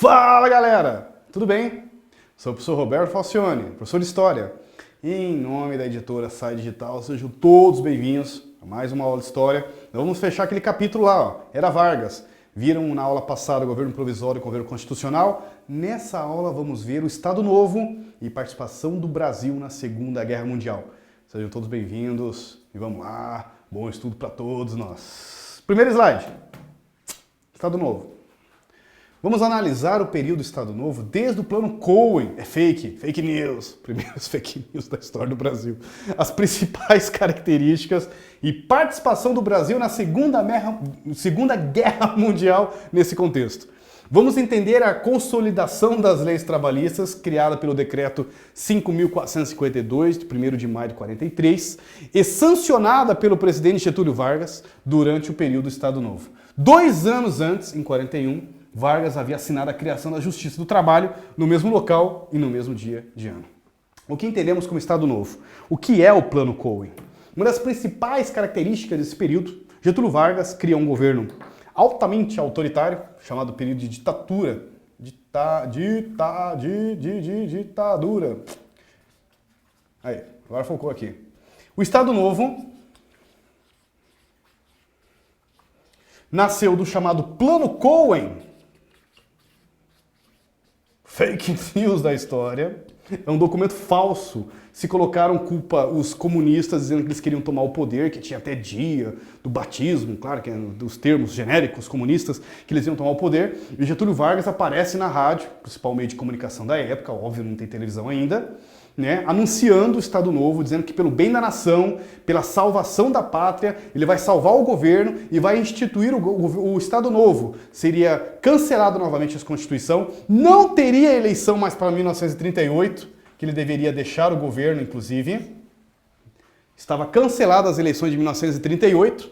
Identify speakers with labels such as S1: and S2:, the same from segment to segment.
S1: Fala galera, tudo bem? Sou o professor Roberto Falcione, professor de História. E em nome da editora Sai Digital, sejam todos bem-vindos a mais uma aula de História. Nós vamos fechar aquele capítulo lá, ó, Era Vargas. Viram na aula passada o governo provisório e o governo constitucional? Nessa aula vamos ver o Estado Novo e participação do Brasil na Segunda Guerra Mundial. Sejam todos bem-vindos e vamos lá, bom estudo para todos nós. Primeiro slide, Estado Novo. Vamos analisar o período do Estado Novo desde o plano Cohen. É fake news, primeiros fake news da história do Brasil. As principais características e participação do Brasil na Segunda Guerra Mundial nesse contexto. Vamos entender a consolidação das leis trabalhistas criada pelo decreto 5.452, de 1º de maio de 43, e sancionada pelo presidente Getúlio Vargas durante o período do Estado Novo. 2 anos antes, em 41, Vargas havia assinado a criação da Justiça do Trabalho no mesmo local e no mesmo dia de ano. O que entendemos como Estado Novo? O que é o Plano Cohen? Uma das principais características desse período, Getúlio Vargas cria um governo altamente autoritário, chamado período de ditadura. Ditadura. Aí, agora focou aqui. O Estado Novo nasceu do chamado Plano Cohen. Fake news da história. É um documento falso. Se colocaram culpa os comunistas dizendo que eles queriam tomar o poder, que tinha até dia do batismo, claro, que é dos termos genéricos comunistas, que eles iam tomar o poder. E Getúlio Vargas aparece na rádio, principal meio de comunicação da época, óbvio, não tem televisão ainda, né, anunciando o Estado Novo, dizendo que pelo bem da nação, pela salvação da pátria, ele vai salvar o governo e vai instituir o Estado Novo. Seria cancelado novamente a Constituição, não teria eleição mais para 1938, que ele deveria deixar o governo, inclusive. Estava cancelada as eleições de 1938.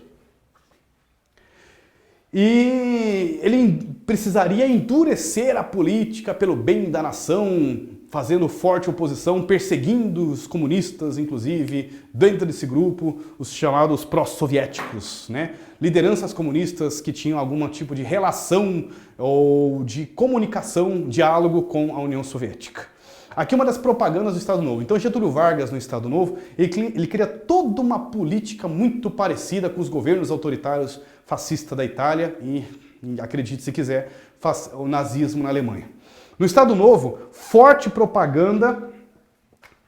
S1: E ele precisaria endurecer a política pelo bem da nação, fazendo forte oposição, perseguindo os comunistas, inclusive, dentro desse grupo, os chamados pró-soviéticos, né? Lideranças comunistas que tinham algum tipo de relação ou de comunicação, diálogo com a União Soviética. Aqui uma das propagandas do Estado Novo. Então Getúlio Vargas, no Estado Novo, ele cria toda uma política muito parecida com os governos autoritários fascistas da Itália e acredite se quiser, o nazismo na Alemanha. No Estado Novo, forte propaganda,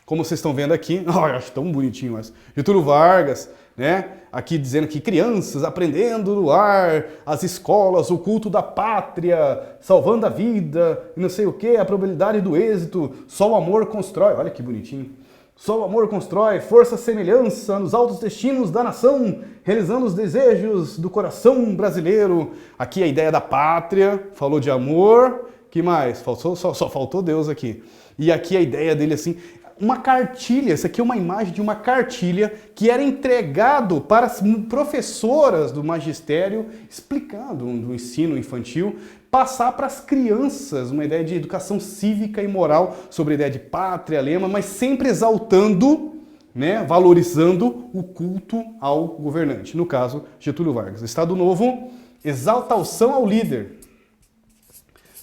S1: como vocês estão vendo aqui, eu acho tão bonitinho, mas Getúlio Vargas, né? Aqui dizendo que crianças aprendendo no lar, as escolas, o culto da pátria, salvando a vida, e não sei o que, a probabilidade do êxito, só o amor constrói, olha que bonitinho. Só o amor constrói força semelhança nos altos destinos da nação, realizando os desejos do coração brasileiro. Aqui a ideia da pátria, falou de amor, que mais? Só faltou Deus aqui. E aqui a ideia dele assim, uma cartilha, essa aqui é uma imagem de uma cartilha que era entregado para as professoras do magistério, explicando do ensino infantil, passar para as crianças uma ideia de educação cívica e moral sobre a ideia de pátria, lema, mas sempre exaltando, né, valorizando o culto ao governante. No caso, Getúlio Vargas. Estado Novo, exaltação ao líder.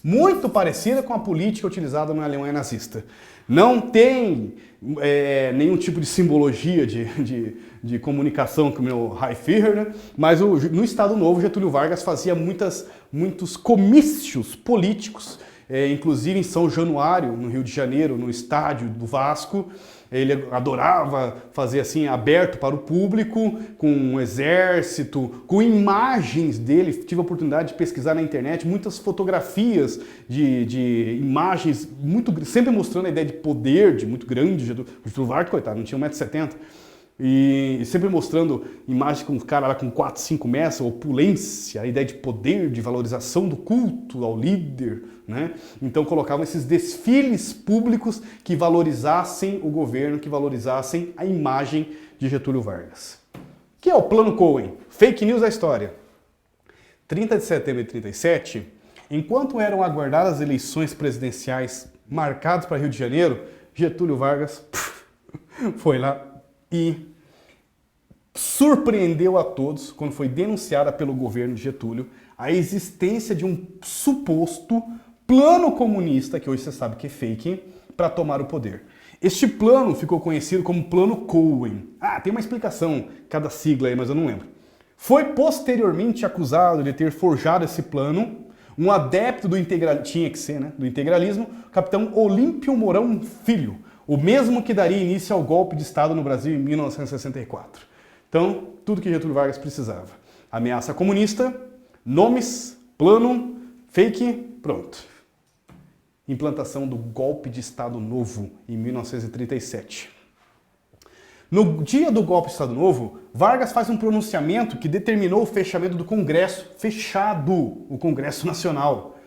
S1: Muito parecida com a política utilizada na Alemanha nazista. Não tem nenhum tipo de simbologia de comunicação com o meu Reichsführer, né? Mas no Estado Novo, Getúlio Vargas fazia muitos comícios políticos, inclusive em São Januário, no Rio de Janeiro, no estádio do Vasco. Ele adorava fazer assim, aberto para o público, com um exército, com imagens dele. Tive a oportunidade de pesquisar na internet muitas fotografias de imagens, sempre mostrando a ideia de poder, muito grande. Getúlio Vargas, coitado, não tinha 1,70 m. E sempre mostrando imagens com um cara lá com 4, 5 metros, opulência, a ideia de poder, de valorização do culto ao líder, né? Então colocavam esses desfiles públicos que valorizassem o governo, que valorizassem a imagem de Getúlio Vargas. O que é o Plano Cohen? Fake news da história. 30 de setembro de 37, enquanto eram aguardadas as eleições presidenciais marcadas para Rio de Janeiro, Getúlio Vargas foi lá e surpreendeu a todos quando foi denunciada pelo governo de Getúlio a existência de um suposto plano comunista, que hoje você sabe que é fake, para tomar o poder. Este plano ficou conhecido como Plano Cohen. Tem uma explicação, cada sigla aí, mas eu não lembro. Foi posteriormente acusado de ter forjado esse plano um adepto do integralismo, tinha que ser, né, do integralismo, capitão Olímpio Mourão Filho, o mesmo que daria início ao golpe de Estado no Brasil em 1964. Então, tudo que Getúlio Vargas precisava. Ameaça comunista, nomes, plano, fake, pronto. Implantação do golpe de Estado Novo em 1937. No dia do golpe de Estado Novo, Vargas faz um pronunciamento que determinou o fechamento do Congresso, o Congresso Nacional,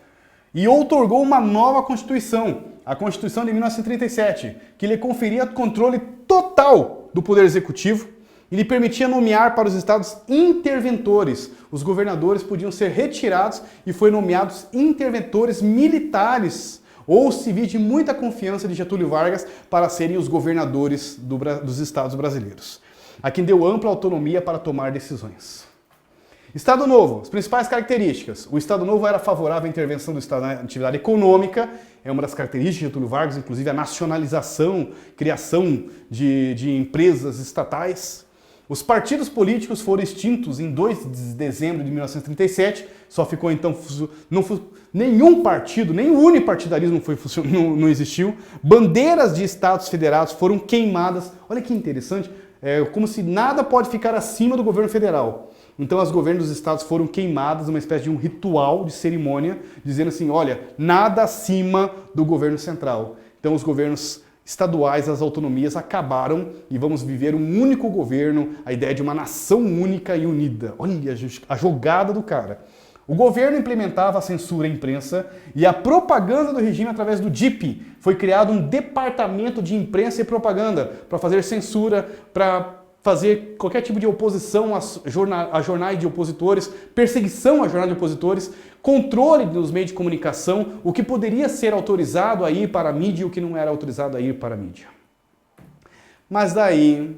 S1: e outorgou uma nova Constituição, a Constituição de 1937, que lhe conferia controle total do Poder Executivo e lhe permitia nomear para os estados interventores. Os governadores podiam ser retirados e foram nomeados interventores militares ou civis de muita confiança de Getúlio Vargas para serem os governadores dos estados brasileiros, a quem deu ampla autonomia para tomar decisões. Estado Novo, as principais características. O Estado Novo era favorável à intervenção do Estado na atividade econômica, é uma das características de Getúlio Vargas, inclusive a nacionalização, criação de empresas estatais. Os partidos políticos foram extintos em 2 de dezembro de 1937, só ficou então, nenhum partido, nem o unipartidarismo não existiu. Bandeiras de estados federados foram queimadas, olha que interessante, como se nada pode ficar acima do governo federal. Então os governos dos estados foram queimados, uma espécie de um ritual de cerimônia, dizendo assim, olha, nada acima do governo central. Então os governos estaduais, as autonomias acabaram e vamos viver um único governo, a ideia de uma nação única e unida. Olha a jogada do cara. O governo implementava a censura à imprensa e a propaganda do regime através do DIP. Foi criado um departamento de imprensa e propaganda para fazer censura, para fazer qualquer tipo de oposição a jornais de opositores, perseguição a jornais de opositores, controle dos meios de comunicação, o que poderia ser autorizado a ir para a mídia e o que não era autorizado a ir para a mídia. Mas daí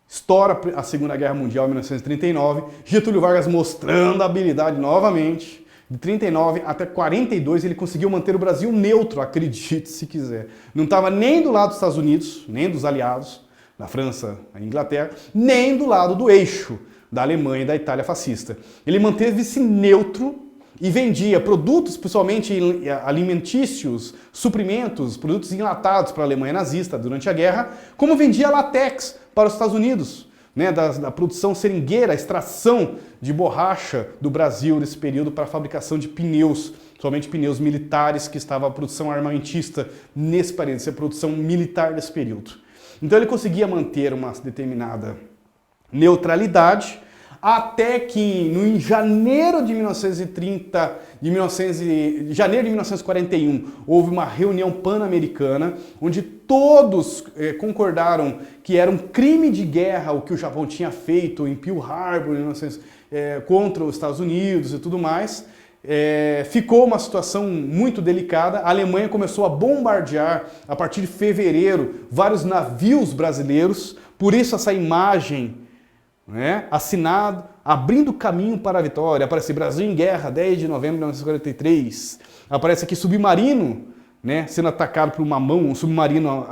S1: estoura a Segunda Guerra Mundial em 1939, Getúlio Vargas mostrando a habilidade novamente. De 39 até 42 ele conseguiu manter o Brasil neutro, acredite se quiser. Não estava nem do lado dos Estados Unidos, nem dos aliados, da França, a Inglaterra, nem do lado do eixo da Alemanha e da Itália fascista. Ele manteve-se neutro e vendia produtos, principalmente alimentícios, suprimentos, produtos enlatados para a Alemanha nazista durante a guerra, como vendia látex para os Estados Unidos, né, da produção seringueira, a extração de borracha do Brasil nesse período para a fabricação de pneus, somente pneus militares, que estava a produção armamentista nesse período, essa produção militar desse período. Então ele conseguia manter uma determinada neutralidade, até que em janeiro de 1941, houve uma reunião pan-americana, onde todos concordaram que era um crime de guerra o que o Japão tinha feito em Pearl Harbor contra os Estados Unidos e tudo mais. Ficou uma situação muito delicada. A Alemanha começou a bombardear, a partir de fevereiro, vários navios brasileiros. Por isso essa imagem, né, assinado, abrindo caminho para a vitória. Aparece Brasil em Guerra, 10 de novembro de 1943. Aparece aqui submarino, né, sendo atacado por uma mão, um submarino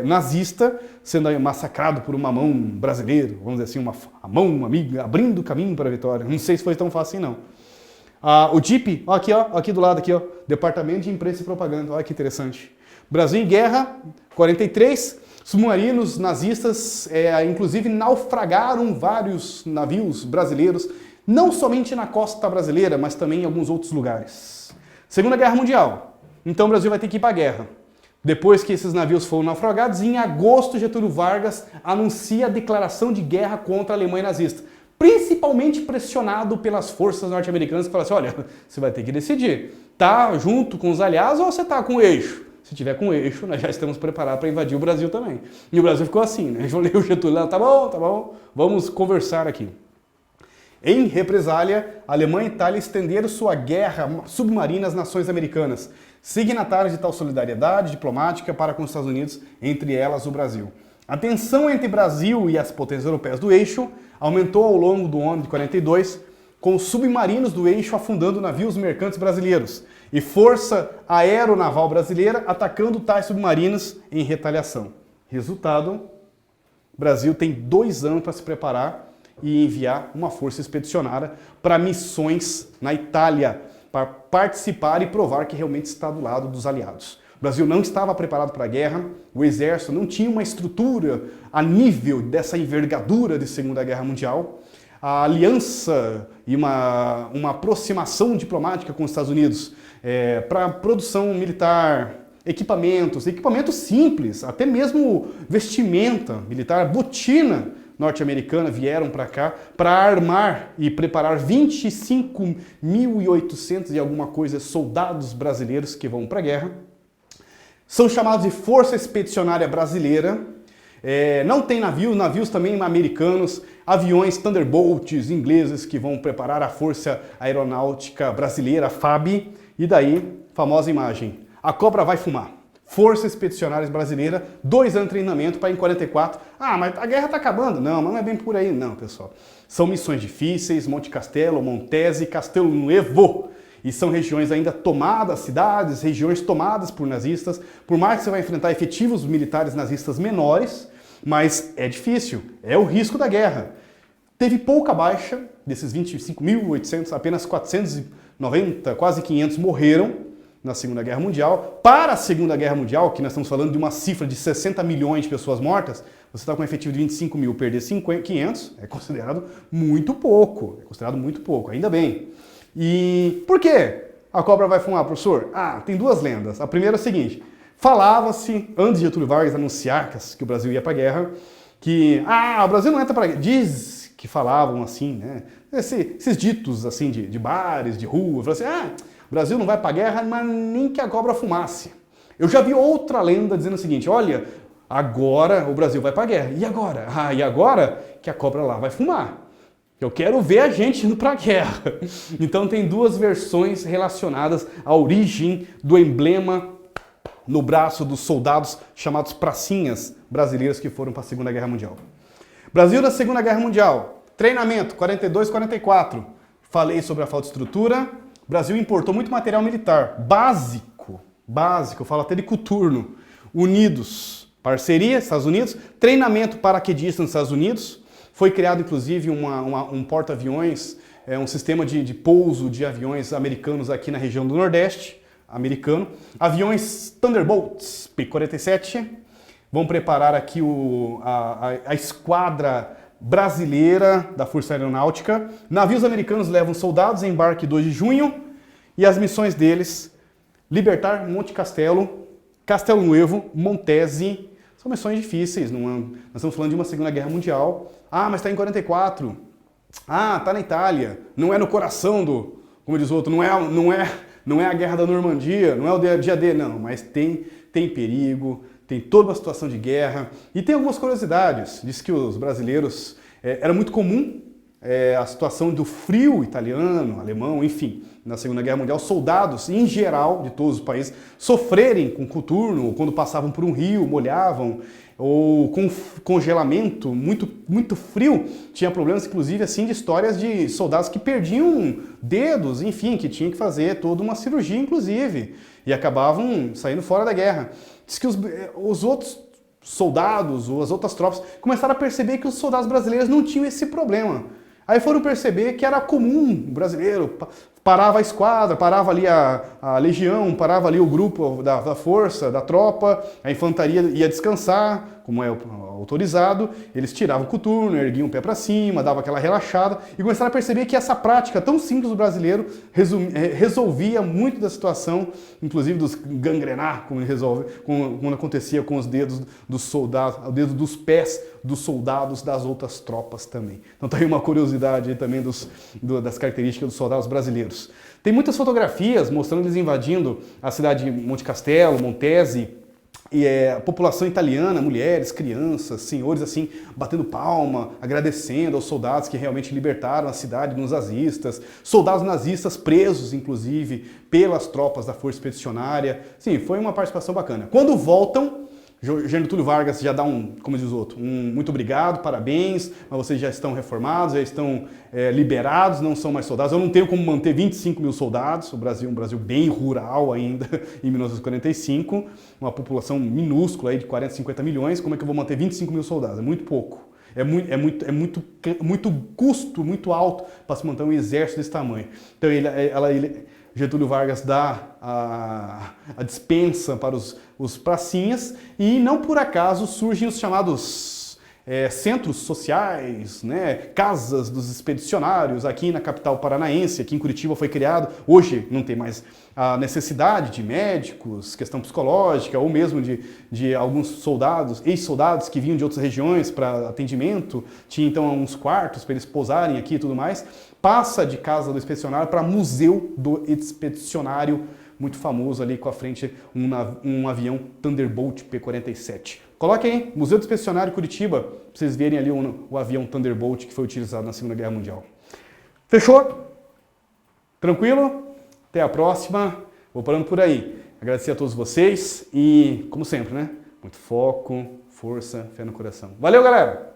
S1: nazista, sendo massacrado por uma mão brasileira, vamos dizer assim, a mão amiga, abrindo caminho para a vitória. Não sei se foi tão fácil assim, não. O DIP, aqui do lado, Departamento de Imprensa e Propaganda, olha que interessante. Brasil em Guerra, 43, submarinos nazistas, inclusive naufragaram vários navios brasileiros, não somente na costa brasileira, mas também em alguns outros lugares. Segunda Guerra Mundial, então o Brasil vai ter que ir para a guerra. Depois que esses navios foram naufragados, em agosto Getúlio Vargas anuncia a declaração de guerra contra a Alemanha nazista. Principalmente pressionado pelas forças norte-americanas que falam assim, olha, você vai ter que decidir, tá junto com os aliados ou você tá com o eixo? Se tiver com o eixo, nós já estamos preparados para invadir o Brasil também. E o Brasil ficou assim, né? O Getúlio lá, tá bom, vamos conversar aqui. Em represália, a Alemanha e a Itália estenderam sua guerra submarina às nações americanas, signatárias de tal solidariedade diplomática para com os Estados Unidos, entre elas o Brasil. A tensão entre Brasil e as potências europeias do eixo aumentou ao longo do ano de 42, com os submarinos do eixo afundando navios mercantes brasileiros e Força Aeronaval Brasileira atacando tais submarinos em retaliação. Resultado, o Brasil tem 2 anos para se preparar e enviar uma força expedicionária para missões na Itália, para participar e provar que realmente está do lado dos aliados. O Brasil não estava preparado para a guerra, o exército não tinha uma estrutura a nível dessa envergadura de Segunda Guerra Mundial. A aliança e uma aproximação diplomática com os Estados Unidos para produção militar, equipamentos simples, até mesmo vestimenta militar, botina norte-americana vieram para cá para armar e preparar 25.800 e alguma coisa soldados brasileiros que vão para a guerra. São chamados de Força Expedicionária Brasileira. Não tem navios também americanos, aviões Thunderbolts ingleses que vão preparar a Força Aeronáutica Brasileira, a FAB, e daí, famosa imagem, a cobra vai fumar. Força Expedicionária Brasileira, 2 anos de treinamento para em 44. Ah, mas a guerra está acabando. Não, mas não é bem por aí não, pessoal. São missões difíceis, Monte Castelo, Montese, Castelo Nuevo. E são regiões ainda tomadas, cidades, regiões tomadas por nazistas. Por mais que você vai enfrentar efetivos militares nazistas menores, mas é difícil, é o risco da guerra. Teve pouca baixa, desses 25.800, apenas 490, quase 500 morreram na Segunda Guerra Mundial. Para a Segunda Guerra Mundial, que nós estamos falando de uma cifra de 60 milhões de pessoas mortas, você está com um efetivo de 25 mil, perder 500 é considerado muito pouco, ainda bem. E por que a cobra vai fumar, professor? Ah, tem 2 lendas. A primeira é a seguinte, falava-se, antes de Getúlio Vargas anunciar que o Brasil ia para a guerra, que o Brasil não entra para a guerra. Diz que falavam assim, né? Esses ditos assim de bares, de rua, falavam assim, o Brasil não vai para a guerra, mas nem que a cobra fumasse. Eu já vi outra lenda dizendo o seguinte, olha, agora o Brasil vai para a guerra. E agora? E agora que a cobra lá vai fumar. Eu quero ver a gente indo para a guerra. Então tem 2 versões relacionadas à origem do emblema no braço dos soldados chamados pracinhas brasileiros que foram para a Segunda Guerra Mundial. Brasil da Segunda Guerra Mundial, treinamento 42-44. Falei sobre a falta de estrutura. O Brasil importou muito material militar, básico, eu falo até de coturno. Unidos, parceria, Estados Unidos, treinamento paraquedista nos Estados Unidos. Foi criado, inclusive, um porta-aviões, um sistema de pouso de aviões americanos aqui na região do Nordeste, americano. Aviões Thunderbolts P-47 vão preparar aqui a esquadra brasileira da Força Aeronáutica. Navios americanos levam soldados em embarque 2 de junho e as missões deles, libertar Monte Castelo, Castelo Nuevo, Montese. São missões difíceis, nós estamos falando de uma Segunda Guerra Mundial. Mas está em 44. Está na Itália. Não é no coração como diz o outro, não é a Guerra da Normandia, não é o dia D, não. Mas tem perigo, tem toda uma situação de guerra. E tem algumas curiosidades. Diz que os brasileiros, era muito comum a situação do frio italiano, alemão, enfim, na Segunda Guerra Mundial, soldados, em geral, de todos os países, sofrerem com coturno, quando passavam por um rio, molhavam, ou com congelamento, muito frio. Tinha problemas, inclusive, assim, de histórias de soldados que perdiam dedos, enfim, que tinham que fazer toda uma cirurgia, inclusive, e acabavam saindo fora da guerra. Diz que os outros soldados, ou as outras tropas, começaram a perceber que os soldados brasileiros não tinham esse problema. Aí foram perceber que era comum o brasileiro, parava a esquadra, parava ali a legião, parava ali o grupo da força, da tropa, a infantaria ia descansar, como é autorizado, eles tiravam o coturno, erguiam o pé para cima, davam aquela relaxada e começaram a perceber que essa prática tão simples do brasileiro resolvia muito da situação, inclusive dos gangrenar, como acontecia com os dedos dos soldados, o dedo dos pés dos soldados das outras tropas também. Então tá aí uma curiosidade aí também das características dos soldados brasileiros. Tem muitas fotografias mostrando eles invadindo a cidade de Monte Castelo, Montese, e a população italiana, mulheres, crianças, senhores assim, batendo palma, agradecendo aos soldados que realmente libertaram a cidade dos nazistas, soldados nazistas presos, inclusive, pelas tropas da Força Expedicionária. Sim, foi uma participação bacana. Quando voltam, Getúlio Vargas já dá como diz o outro, muito obrigado, parabéns, mas vocês já estão reformados, já estão liberados, não são mais soldados. Eu não tenho como manter 25 mil soldados, o Brasil é um Brasil bem rural ainda, em 1945, uma população minúscula aí de 40, 50 milhões, como é que eu vou manter 25 mil soldados? É muito pouco. É muito custo, muito alto para se manter um exército desse tamanho. Então Getúlio Vargas dá a dispensa para os pracinhas e não por acaso surgem os chamados centros sociais, né, casas dos expedicionários aqui na capital paranaense, aqui em Curitiba foi criado. Hoje não tem mais a necessidade de médicos, questão psicológica ou mesmo de alguns soldados, ex-soldados que vinham de outras regiões para atendimento. Tinha então uns quartos para eles pousarem aqui e tudo mais. Passa de casa do expedicionário para museu do expedicionário, muito famoso ali com a frente um avião Thunderbolt P-47. Coloquem aí, Museu do Expedicionário Curitiba, para vocês verem ali o avião Thunderbolt que foi utilizado na Segunda Guerra Mundial. Fechou? Tranquilo? Até a próxima. Vou parando por aí. Agradecer a todos vocês e, como sempre, né? Muito foco, força, fé no coração. Valeu, galera!